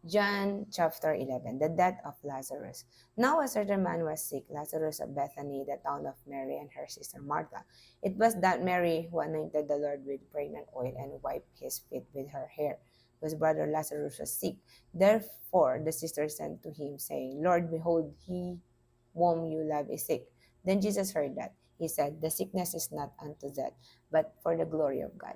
John chapter 11, the death of Lazarus. Now a certain man was sick, Lazarus of Bethany, the town of Mary and her sister Martha. It was that Mary who anointed the Lord with fragrant oil and wiped his feet with her hair. His brother Lazarus was sick. Therefore the sisters sent to him, saying, Lord, behold, he whom you love is sick. Then Jesus heard that. He said, the sickness is not unto death, but for the glory of God,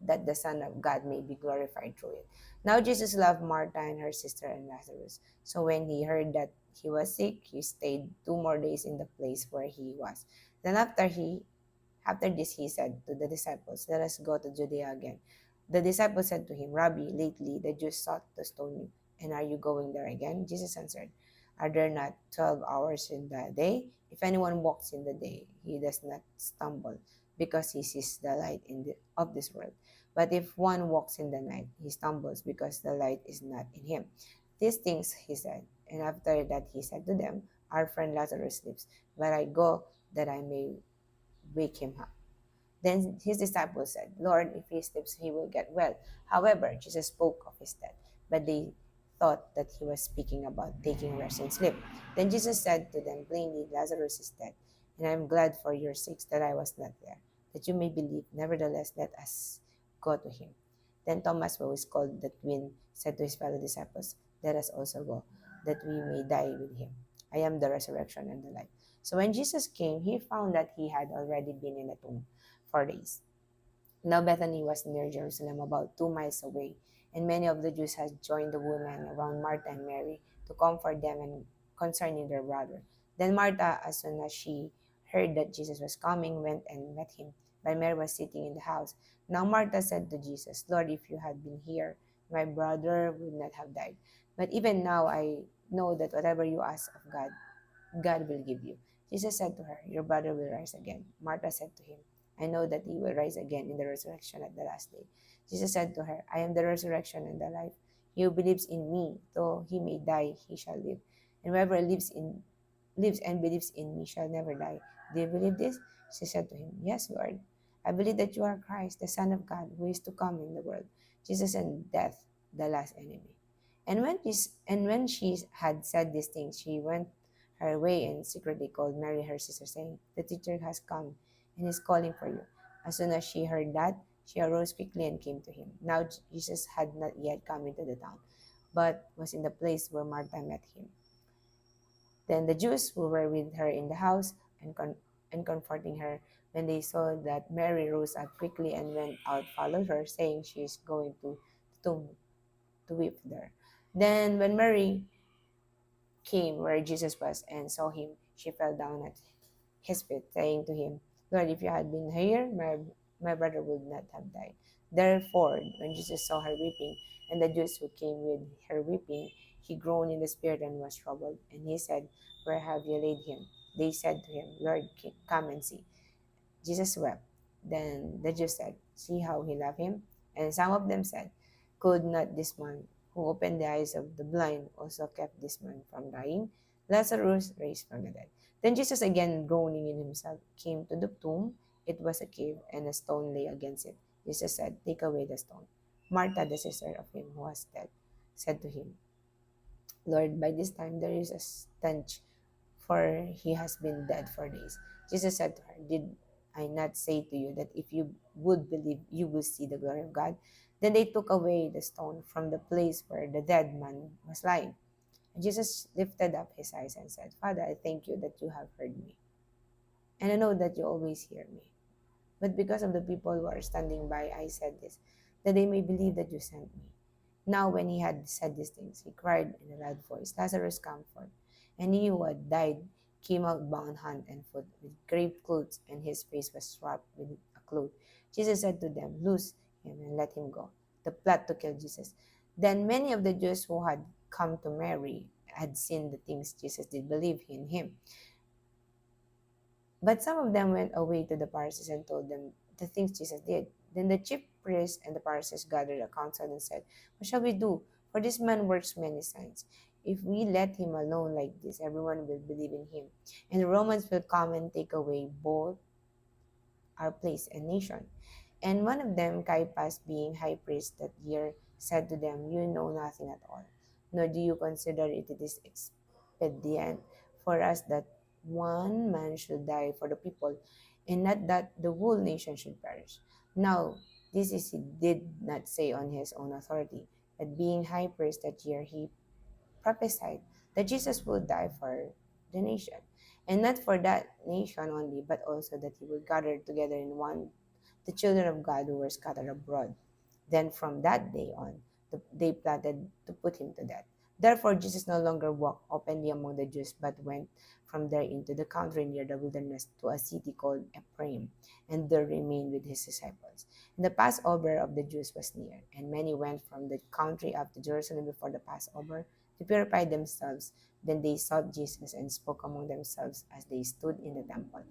that the Son of God may be glorified through it. Now Jesus loved Martha and her sister and Lazarus. So when he heard that he was sick, he stayed 2 more days in the place where he was. Then after this he said to the disciples, let us go to Judea again. The disciples said to him, Rabbi, lately the Jews sought to stone you, and are you going there again? Jesus answered, are there not 12 hours in the day? If anyone walks in the day, he does not stumble, because he sees the light of this world. But if one walks in the night, he stumbles, because the light is not in him. These things he said, and after that he said to them, our friend Lazarus sleeps, but I go that I may wake him up. Then his disciples said, Lord, if he sleeps, he will get well. However, Jesus spoke of his death, but they thought that he was speaking about taking rest and sleep. Then Jesus said to them plainly, Lazarus is dead, and I am glad for your sakes that I was not there, that you may believe. Nevertheless, let us go to him. Then Thomas, who is called the twin, said to his fellow disciples, let us also go, that we may die with him. I am the resurrection and the life. So when Jesus came, he found that he had already been in the tomb 4 days. Now Bethany was near Jerusalem, about 2 miles away, and many of the Jews had joined the women around Martha and Mary to comfort them and concerning their brother. Then Martha, as soon as she heard that Jesus was coming, went and met him, but Mary was sitting in the house. Now Martha said to Jesus, Lord, if you had been here, my brother would not have died. But even now I know that whatever you ask of God, God will give you. Jesus said to her, your brother will rise again. Martha said to him, I know that he will rise again in the resurrection at the last day. Jesus said to her, I am the resurrection and the life. He who believes in me, though he may die, he shall live. And whoever lives and believes in me shall never die. Do you believe this? She said to him, Yes, Lord. I believe that you are Christ, the Son of God, who is to come in the world. Jesus and death, the last enemy. And when she had said these things, she went her way and secretly called Mary her sister, saying, the teacher has come and is calling for you. As soon as she heard that, she arose quickly and came to him. Now Jesus had not yet come into the town, but was in the place where Martha met him. Then the Jews who were with her in the house and comforting her, when they saw that Mary rose up quickly and went out, followed her, saying she is going to the tomb to weep there. Then when Mary came where Jesus was and saw him, she fell down at his feet, saying to him, Lord, if you had been here, my brother would not have died. Therefore, when Jesus saw her weeping, and the Jews who came with her weeping, he groaned in the spirit and was troubled. And he said, where have you laid him? They said to him, Lord, come and see. Jesus wept. Then the Jews said, see how he loved him? And some of them said, could not this man who opened the eyes of the blind also kept this man from dying? Lazarus raised from the dead. Then Jesus, again groaning in himself, came to the tomb. It was a cave, and a stone lay against it. Jesus said, take away the stone. Martha, the sister of him who was dead, said to him, Lord, by this time there is a stench, for he has been dead 4 days. Jesus said to her, did I not say to you that if you would believe, you will see the glory of God? Then they took away the stone from the place where the dead man was lying. And Jesus lifted up his eyes and said, Father, I thank you that you have heard me. And I know that you always hear me. But because of the people who are standing by, I said this, that they may believe that you sent me. Now, when he had said these things, he cried in a loud voice, Lazarus, come forth. And he who had died came out bound hand and foot with grave clothes, and his face was wrapped with a cloth. Jesus said to them, loose him and let him go. The plot to kill Jesus. Then many of the Jews who had come to Mary had seen the things Jesus did believe in him. But some of them went away to the Pharisees and told them the things Jesus did. Then the chief priests and the Pharisees gathered a council and said, what shall we do? For this man works many signs. If we let him alone like this, everyone will believe in him. And the Romans will come and take away both our place and nation. And one of them, Caiaphas, being high priest that year, said to them, you know nothing at all, nor do you consider it is expedient for us that one man should die for the people, and not that the whole nation should perish. Now, this is he did not say on his own authority, but being high priest that year, he prophesied that Jesus will die for the nation, and not for that nation only, but also that he will gather together in one the children of God who were scattered abroad. Then from that day on, they plotted to put him to death. Therefore, Jesus no longer walked openly among the Jews, but went from there into the country near the wilderness to a city called Ephraim, and there remained with his disciples. And the Passover of the Jews was near, and many went from the country up to Jerusalem before the Passover to purify themselves. Then they sought Jesus and spoke among themselves as they stood in the temple.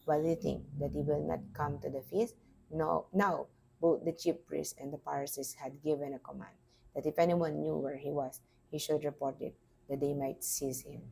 Why do you think that he will not come to the feast? No, now both the chief priests and the Pharisees had given a command that if anyone knew where he was, he should report it, that they might seize him.